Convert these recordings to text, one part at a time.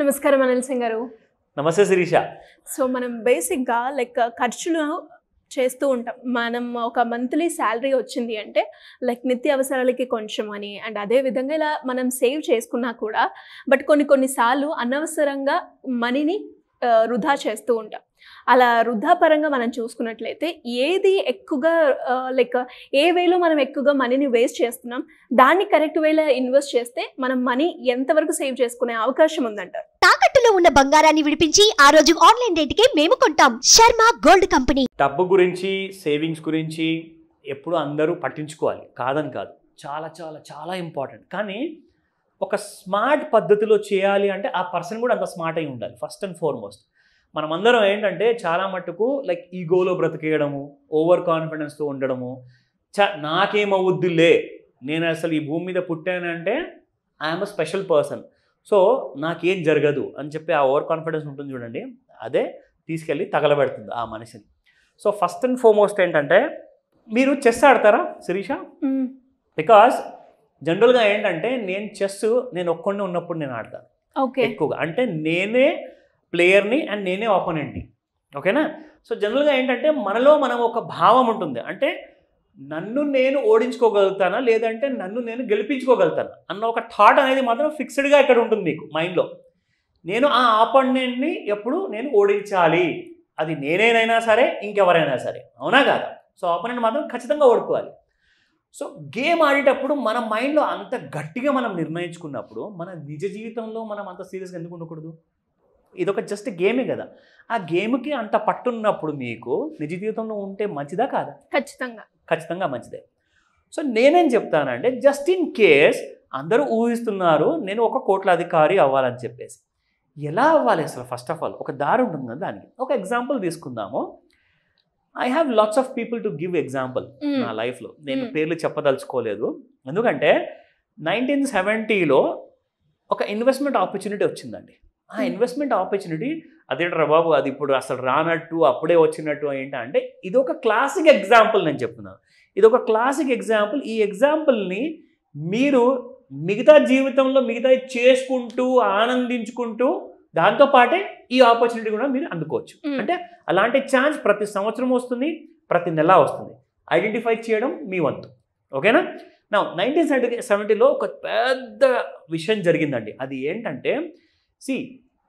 నమస్కారం అనిల్ సింగ్ గారు. నమస్తే శిరీష. సో మనం బేసిక్గా ఖర్చులు చేస్తూ ఉంటాం. మనం ఒక మంత్లీ శాలరీ వచ్చింది అంటే నిత్య అవసరాలకి కొంచెం అని అండ్ అదే విధంగా ఇలా మనం సేవ్ చేసుకున్నా కూడా బట్ కొన్ని సార్లు అనవసరంగా మనీని వృధా చేస్తూ ఉంటాం. అలా వృధా పరంగా మనం చూసుకున్నట్లయితే ఏది ఎక్కువగా ఏ వేలో మనం ఎక్కువగా మనీని వేస్ట్ చేస్తున్నాం, దాన్ని కరెక్ట్ వేలో ఇన్వెస్ట్ చేస్తే మనం మనీ ఎంతవరకు సేవ్ చేసుకునే అవకాశం ఉందంటారు? తాకట్టులో ఉన్న బంగారాన్ని విడిపించి ఆ రోజు ఆన్లైన్ రేటుకే మేము కొంటాం. Sharma gold company. డబ్బు గురించి, సేవింగ్స్ గురించి ఎప్పుడు అందరూ పట్టించుకోవాలి, కాదని కాదు. చాలా చాలా చాలా ఇంపార్టెంట్. కానీ ఒక స్మార్ట్ పద్ధతిలో చేయాలి అంటే ఆ పర్సన్ కూడా అంత స్మార్ట్ అయి ఉండాలి. ఫస్ట్ అండ్ ఫార్మోస్ట్ మనమందరం ఏంటంటే చాలా మట్టుకు ఈగోలో బ్రతికేయడము, ఓవర్ కాన్ఫిడెన్స్తో ఉండడము, నాకేమవుద్దులే, నేను అసలు ఈ భూమి మీద పుట్టానంటే I'm a special person, so నాకేం జరగదు అని చెప్పి ఆ ఓవర్ కాన్ఫిడెన్స్ ఉంటుంది చూడండి, అదే తీసుకెళ్ళి తగలబెడుతుంది ఆ మనిషిని. సో ఫస్ట్ అండ్ ఫార్మోస్ట్ ఏంటంటే, మీరు చెస్ ఆడతారా శిరీష? బికాస్ జనరల్గా ఏంటంటే నేను ఒక్కడినే ఉన్నప్పుడు నేను ఆడతాను ఎక్కువగా. అంటే నేనే ప్లేయర్ని అండ్ నేనే ఆపోనెంట్ని, ఓకేనా? సో జనరల్గా ఏంటంటే మనలో మనం ఒక భావం ఉంటుంది, అంటే నన్ను నేను ఓడించుకోగలుగుతానా లేదంటే నన్ను నేను గెలిపించుకోగలుగుతానా అన్న ఒక థాట్ అనేది మాత్రం ఫిక్స్డ్గా ఇక్కడ ఉంటుంది మీకు మైండ్లో. నేను ఆ ఆపోనెంట్ని ఎప్పుడు నేను ఓడించాలి, అది నేనేనైనా సరే ఇంకెవరైనా సరే, అవునా కాదా? సో ఆపోనెంట్ మాత్రం ఖచ్చితంగా ఓడిపోవాలి. సో గేమ్ ఆడేటప్పుడు మన మైండ్లో అంత గట్టిగా మనం నిర్ణయించుకున్నప్పుడు మన నిజ జీవితంలో మనం అంత సీరియస్గా ఎందుకు ఉండకూడదు? ఇదొక జస్ట్ గేమే కదా. ఆ గేమ్కి అంత పట్టున్నప్పుడు మీకు నిజ జీవితంలో ఉంటే మంచిదా కాదా? ఖచ్చితంగా మంచిదే. సో నేనేం చెప్తానంటే, జస్ట్ ఇన్ కేస్ అందరూ ఊహిస్తున్నారు నేను ఒక కోట్లాధికారి అవ్వాలని చెప్పేసి, ఎలా అవ్వాలి అసలు? ఫస్ట్ ఆఫ్ ఆల్ ఒక దారి ఉంటుంది కదా దానికి. ఒక ఎగ్జాంపుల్ తీసుకుందాము. I have lots of people to give example నా లైఫ్లో. నేను పేర్లు చెప్పదలుచుకోలేదు, ఎందుకంటే 1970లో ఒక ఇన్వెస్ట్మెంట్ ఆపర్చునిటీ వచ్చిందండి. ఆ ఇన్వెస్ట్మెంట్ ఆపర్చునిటీ అదేంట్రా బాబు, అది ఇప్పుడు అసలు రానట్టు అప్పుడే వచ్చినట్టు ఏంటంటే, ఇది ఒక క్లాసిక్ ఎగ్జాంపుల్. నేను చెప్తున్నాను, ఇది ఒక క్లాసిక్ ఎగ్జాంపుల్. ఈ ఎగ్జాంపుల్ని మీరు మిగతా జీవితంలో మిగతా చేసుకుంటూ ఆనందించుకుంటూ దాంతోపాటే ఈ ఆపర్చునిటీ కూడా మీరు అందుకోవచ్చు. అంటే అలాంటి ఛాన్స్ ప్రతి సంవత్సరం వస్తుంది, ప్రతి నెల వస్తుంది. ఐడెంటిఫై చేయడం మీ వంతు, ఓకేనా? నా 1970లో ఒక పెద్ద విషయం జరిగిందండి. అది ఏంటంటే,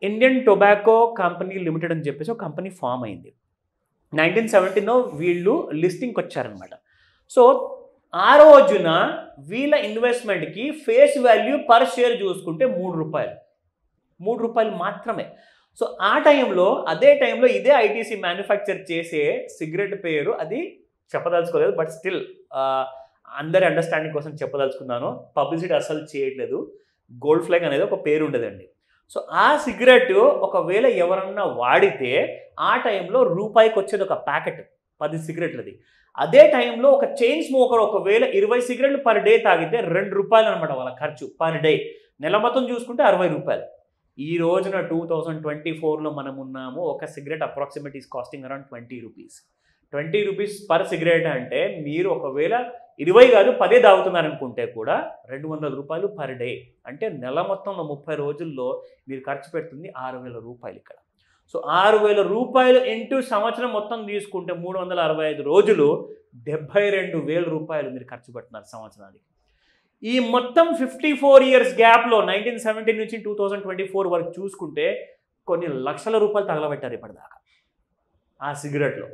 ఇండియన్ టొబాకో కంపెనీ లిమిటెడ్ అని చెప్పేసి ఒక కంపెనీ ఫామ్ అయింది. 1970లో వీళ్ళు లిస్టింగ్కి వచ్చారనమాట. సో ఆ రోజున వీళ్ళ ఇన్వెస్ట్మెంట్కి ఫేస్ వాల్యూ పర్ షేర్ చూసుకుంటే ₹3 మాత్రమే. సో ఆ టైంలో, అదే టైంలో ఇదే ఐటీసీ మ్యానుఫ్యాక్చర్ చేసే సిగరెట్ పేరు అది చెప్పదలుచుకోలేదు, బట్ స్టిల్ అందరి అండర్స్టాండింగ్ కోసం చెప్పదలుచుకున్నాను. పబ్లిసిటీ అసలు చేయట్లేదు. గోల్డ్ ఫ్లాగ్ అనేది ఒక పేరు ఉండదండి. సో ఆ సిగరెట్ ఒకవేళ ఎవరన్నా వాడితే ఆ టైంలో రూపాయికి వచ్చేది ఒక ప్యాకెట్ 10 సిగరెట్లది. అదే టైంలో ఒక చైన్ స్మోకర్ ఒకవేళ 20 సిగరెట్లు పర్ డే తాగితే ₹2 అనమాట వాళ్ళ ఖర్చు పర్ డే. నెల మొత్తం చూసుకుంటే ₹60. ఈ రోజున 2024లో మనం ఉన్నాము. ఒక cigarette approximate is costing around ₹20 per cigarette. అంటే మీరు ఒకవేళ 20 కాదు 10 తాగుతున్నారనుకుంటే కూడా ₹200 పర్ డే. అంటే నెల మొత్తంలో 30 రోజుల్లో మీరు ఖర్చు పెడుతుంది ₹6,000 ఇక్కడ. సో ₹6,000 ఇంటూ సంవత్సరం మొత్తం తీసుకుంటే 365 రోజులు ₹72,000 మీరు ఖర్చు పెడుతున్నారు సంవత్సరానికి. ఈ మొత్తం 54 ఇయర్స్ గ్యాప్లో 1970 నుంచి 2024 వరకు చూసుకుంటే కొన్ని లక్షల రూపాయలు తగలబెట్టారు ఇప్పటిదాకా ఆ సిగరెట్లో.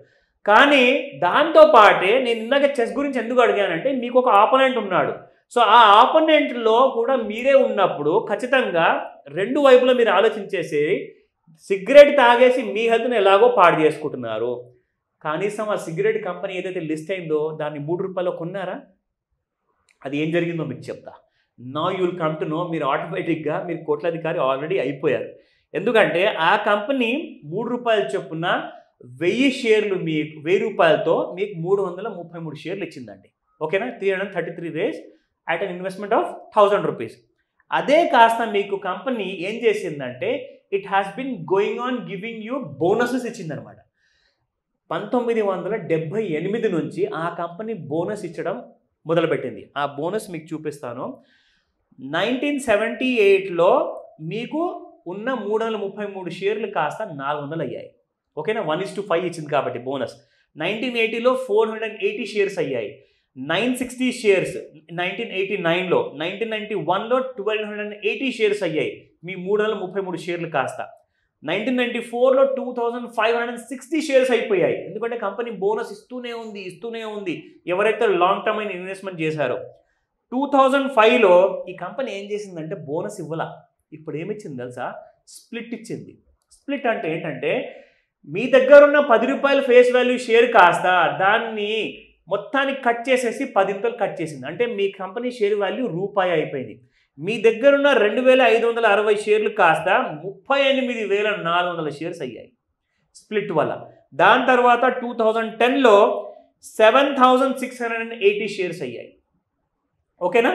కానీ దాంతోపాటే నేను ఇందాక చెస్ గురించి ఎందుకు అడిగానంటే, మీకు ఒక ఆపోనెంట్ ఉన్నాడు. సో ఆ ఆపోనెంట్లో కూడా మీరే ఉన్నప్పుడు ఖచ్చితంగా రెండు వైపులా మీరు ఆలోచించేసి సిగరెట్ తాగేసి మీ హెల్త్ని ఎలాగో పాడు చేసుకుంటున్నారు. కనీసం ఆ సిగరెట్ కంపెనీ ఏదైతే లిస్ట్ అయిందో దాన్ని ₹3 కొన్నారా? అది ఏం జరిగిందో మీకు చెప్తా. Now you will come to know. మీరు ఆటోమేటిక్గా మీరు కోట్లాధికారి ఆల్రెడీ అయిపోయారు. ఎందుకంటే ఆ కంపెనీ ₹3 చొప్పున 1000 షేర్లు మీకు ₹1000తో మీకు 333 షేర్లు ఇచ్చిందండి, ఓకేనా? 333 days at an investment of ₹1000. అదే కాస్త మీకు కంపెనీ ఏం చేసిందంటే, it has been going on giving you bonuses ఇచ్చిందనమాట. 1978 నుంచి ఆ కంపెనీ బోనస్ ఇచ్చడం మొదలుపెట్టింది. ఆ బోనస్ మీకు చూపిస్తాను. 1978లో మీకు ఉన్న 333 షేర్లు కాస్త 400 అయ్యాయి. ఓకేనా, 1:5 ఇచ్చింది కాబట్టి బోనస్. 1980లో 480 షేర్స్ అయ్యాయి, 960 షేర్స్ 1989లో, 1991లో 1280 షేర్స్ అయ్యాయి మీ 333 షేర్లు కాస్త. 1994లో 2560 షేర్స్ అయిపోయాయి. ఎందుకంటే కంపెనీ బోనస్ ఇస్తూనే ఉంది ఎవరైతే లాంగ్ టర్మ్ అయిన ఇన్వెస్ట్మెంట్ చేశారో. 2005లో ఈ కంపెనీ ఏం చేసిందంటే బోనస్ ఇవ్వాల, ఇప్పుడు ఏమిచ్చింది తెలుసా, స్ప్లిట్ ఇచ్చింది. స్ప్లిట్ అంటే ఏంటంటే మీ దగ్గర ఉన్న 10 రూపాయల ఫేస్ వాల్యూ షేర్ కాస్త దాన్ని మొత్తానికి కట్ చేసేసి 10 కట్ చేసింది. అంటే మీ కంపెనీ షేర్ వాల్యూ రూపాయి అయిపోయింది. మీ దగ్గర ఉన్న 2560 షేర్లు కాస్త 38,400 షేర్స్ అయ్యాయి స్ప్లిట్ వల్ల. దాని తర్వాత 2010లో 7,680 షేర్స్ అయ్యాయి. ఓకేనా,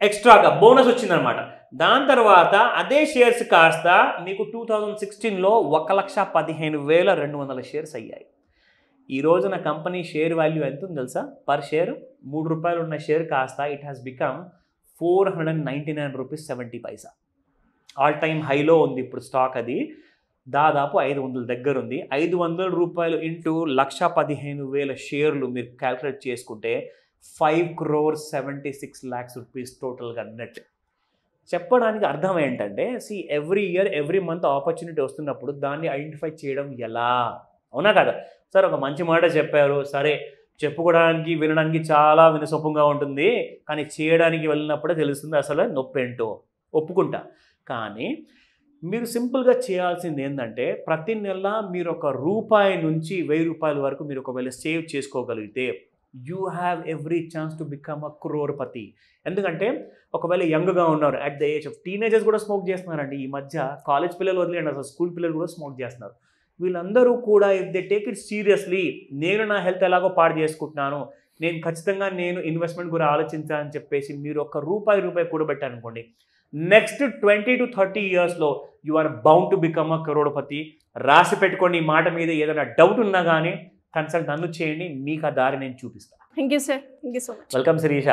ఎక్స్ట్రాగా బోనస్ వచ్చిందనమాట. దాని తర్వాత అదే షేర్స్ కాస్త మీకు 2016లో 1,15,200 షేర్స్ అయ్యాయి. ఈ రోజున కంపెనీ షేర్ వాల్యూ ఎంత ఉంది తెలుసా, పర్ షేర్ 3 రూపాయలు ఉన్న షేర్ కాస్త it has become 499 rupees 70 Paisa. All time హైలో ఉంది ఇప్పుడు స్టాక్. అది దాదాపు 500 దగ్గర ఉంది. 500 రూపాయలు ఇంటూ 1,15,000 షేర్లు మీరు క్యాల్కులేట్ చేసుకుంటే 5,76 lakhs రూపీస్ టోటల్గా నెట్. చెప్పడానికి అర్థం ఏంటంటే every year every month opportunity వస్తున్నప్పుడు దాన్ని ఐడెంటిఫై చేయడం ఎలా, అవునా కదా సార్? ఒక మంచి మాట చెప్పారు, సరే చెప్పుకోవడానికి వినడానికి చాలా వినసొంపుగా ఉంటుంది, కానీ చేయడానికి వెళ్ళినప్పుడే తెలుస్తుంది అసలు నొప్పి ఏంటో, ఒప్పుకుంటా. కానీ మీరు సింపుల్గా చేయాల్సింది ఏంటంటే ప్రతి నెల మీరు ₹1 నుంచి ₹1000 వరకు మీరు ఒకవేళ సేవ్ చేసుకోగలిగితే you have every chance to become a crorepati. ఎందుకంటే ఒకవేళ యంగ్గా ఉన్నారు, at the age of teenagers కూడా స్మోక్ చేస్తున్నారండి ఈ మధ్య. కాలేజ్ పిల్లలు వదిలేండి, అసలు స్కూల్ పిల్లలు కూడా స్మోక్ చేస్తున్నారు. వీళ్ళందరూ కూడా if they take it seriously, నేను నా హెల్త్ ఎలాగో పాడు చేసుకుంటున్నాను, నేను ఖచ్చితంగా ఇన్వెస్ట్మెంట్ గురించి ఆలోచించాలని చెప్పేసి మీరు ₹1 కూడబెట్టారనుకోండి, నెక్స్ట్ 20 to 30 ఇయర్స్లో you are bound to become a crorepati. రాసి పెట్టుకోండి. ఈ మాట మీద ఏదైనా డౌట్ ఉన్నా కానీ కన్సల్ట్ నన్ను చేయండి, మీకు ఆ దారి నేను చూపిస్తాను. Thank you sir, thank you so much. Welcome Sirisha.